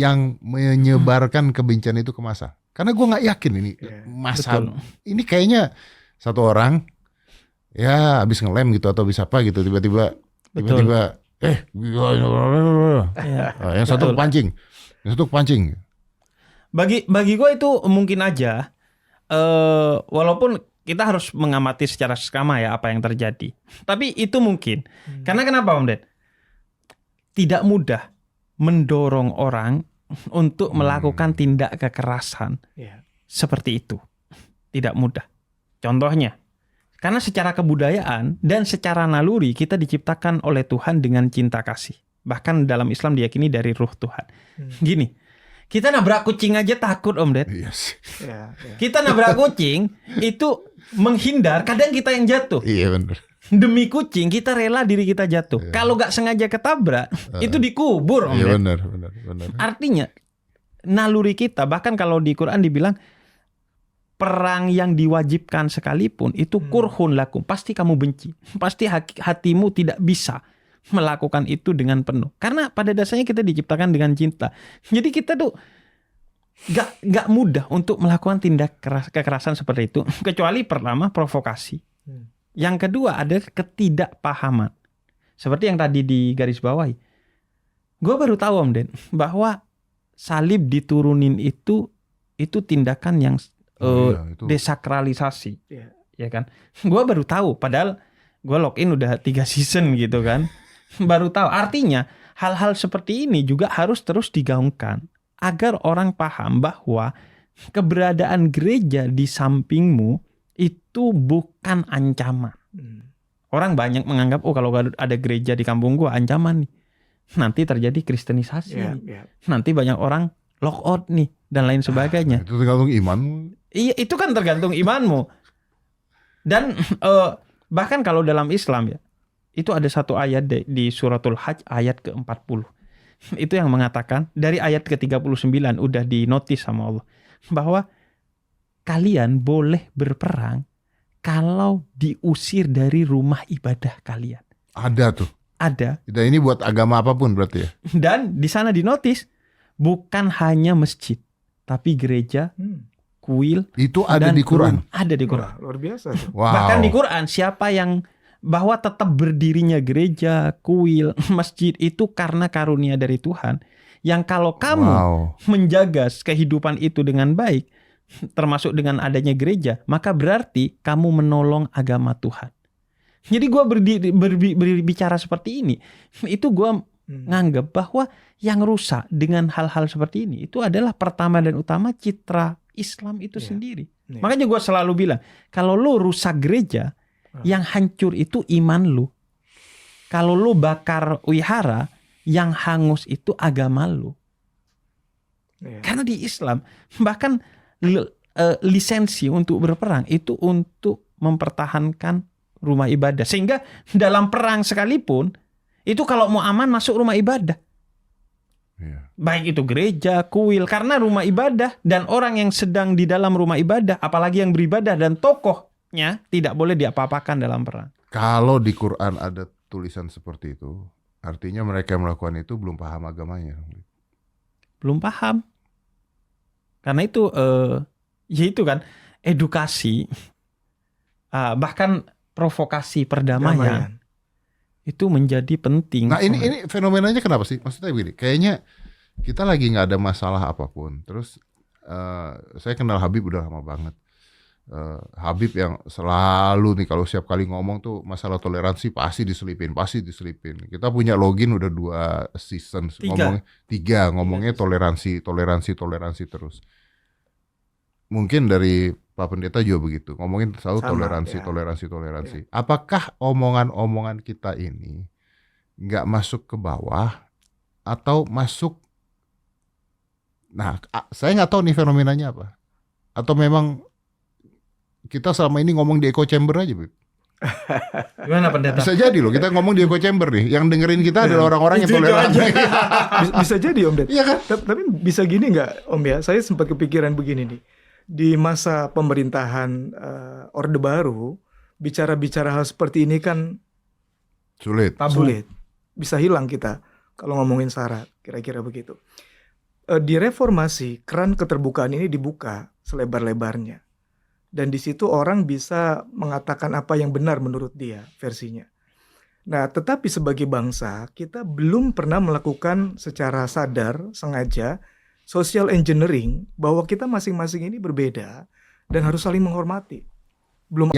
yang menyebarkan kebencian itu ke massa. Karena gue nggak yakin ini massa. Ini kayaknya satu orang ya habis ngelem gitu atau habis apa gitu tiba-tiba yang satu pancing, yang satu pancing. Bagi gue itu mungkin aja, walaupun kita harus mengamati secara seksama ya apa yang terjadi. Tapi itu mungkin. Karena kenapa Om Ded? Tidak mudah mendorong orang untuk melakukan tindak kekerasan seperti itu. Tidak mudah. Contohnya, karena secara kebudayaan dan secara naluri kita diciptakan oleh Tuhan dengan cinta kasih. Bahkan dalam Islam diyakini dari ruh Tuhan. Gini, kita nabrak kucing aja takut Om Ded. Yes. Kita nabrak kucing itu menghindar, kadang kita yang jatuh. Iya benar. Demi kucing kita rela diri kita jatuh. Kalau gak sengaja ketabrak, itu dikubur Om Ded. Iya benar. Artinya naluri kita, bahkan kalau di Quran dibilang perang yang diwajibkan sekalipun itu kurhun lakum, pasti kamu benci. Pasti hatimu tidak bisa melakukan itu dengan penuh. Karena pada dasarnya kita diciptakan dengan cinta. Jadi kita tuh gak mudah untuk melakukan tindak kekerasan seperti itu. Kecuali pertama provokasi. Yang kedua ada ketidakpahaman. Seperti yang tadi di garis bawahi. Gue baru tahu Om Den bahwa salib diturunin itu tindakan yang itu desakralisasi. Ya kan? Gue baru tahu. Padahal gue login udah 3 season gitu kan. Baru tahu. Artinya hal-hal seperti ini juga harus terus digaungkan agar orang paham bahwa keberadaan gereja di sampingmu itu bukan ancaman. Orang banyak menganggap kalau ada gereja di kampung gua ancaman nih. Nanti terjadi kristenisasi. Nanti banyak orang lock out nih dan lain sebagainya. Itu tergantung imanmu. Iya, itu kan tergantung imanmu. Dan bahkan kalau dalam Islam ya, itu ada satu ayat di suratul Hajj ayat ke-40. Itu yang mengatakan dari ayat ke-39 udah dinotis sama Allah bahwa kalian boleh berperang kalau diusir dari rumah ibadah kalian. Ada tuh. Ada. Dan ini buat agama apapun berarti ya. Dan di sana dinotis bukan hanya masjid, tapi gereja, kuil. Itu ada di Quran. Ada di Quran. Wah, luar biasa. Wow. Bahkan di Quran siapa yang bahwa tetap berdirinya gereja, kuil, masjid itu karena karunia dari Tuhan. Yang kalau kamu menjaga kehidupan itu dengan baik, termasuk dengan adanya gereja, maka berarti kamu menolong agama Tuhan. Jadi gue berbicara seperti ini, itu gue nganggap bahwa yang rusak dengan hal-hal seperti ini itu adalah pertama dan utama citra Islam itu sendiri. Makanya gue selalu bilang, kalau lu rusak gereja, yang hancur itu iman lu. Kalau lu bakar wihara, yang hangus itu agama lu. Karena di Islam bahkan lisensi untuk berperang itu untuk mempertahankan rumah ibadah. Sehingga dalam perang sekalipun itu kalau mau aman masuk rumah ibadah. Baik itu gereja, kuil, karena rumah ibadah dan orang yang sedang di dalam rumah ibadah, apalagi yang beribadah dan tokohnya tidak boleh diapa-apakan dalam perang. Kalau di Quran ada tulisan seperti itu, artinya mereka yang melakukan itu belum paham agamanya. Belum paham. Karena itu ya itu kan edukasi, bahkan provokasi perdamaian. Itu menjadi penting. Nah ini fenomenanya kenapa sih? Maksudnya begini, kayaknya kita lagi nggak ada masalah apapun. Terus saya kenal Habib udah lama banget. Habib yang selalu nih kalau setiap kali ngomong tuh masalah toleransi pasti diselipin. Kita punya login udah 2 season ngomongnya toleransi terus. Mungkin dari Pak Pendeta juga begitu, ngomongin selalu toleransi. Apakah omongan-omongan kita ini nggak masuk ke bawah atau masuk? Nah, saya nggak tahu nih fenomenanya apa. Atau memang kita selama ini ngomong di echo chamber aja, Bib? Gimana Pendeta? Bisa jadi loh, kita ngomong di echo chamber nih. Yang dengerin kita adalah orang-orang yang toleran. Bisa jadi Om Ded. Iya kan? Tapi bisa gini nggak Om ya? Saya sempat kepikiran begini nih. Di masa pemerintahan Orde Baru, bicara-bicara hal seperti ini kan sulit. Bisa hilang kita kalau ngomongin syarat, kira-kira begitu. di reformasi keran keterbukaan ini dibuka selebar-lebarnya. Dan di situ orang bisa mengatakan apa yang benar menurut dia, versinya. Nah, tetapi sebagai bangsa, kita belum pernah melakukan secara sadar, sengaja, social engineering, bahwa kita masing-masing ini berbeda dan harus saling menghormati. Belum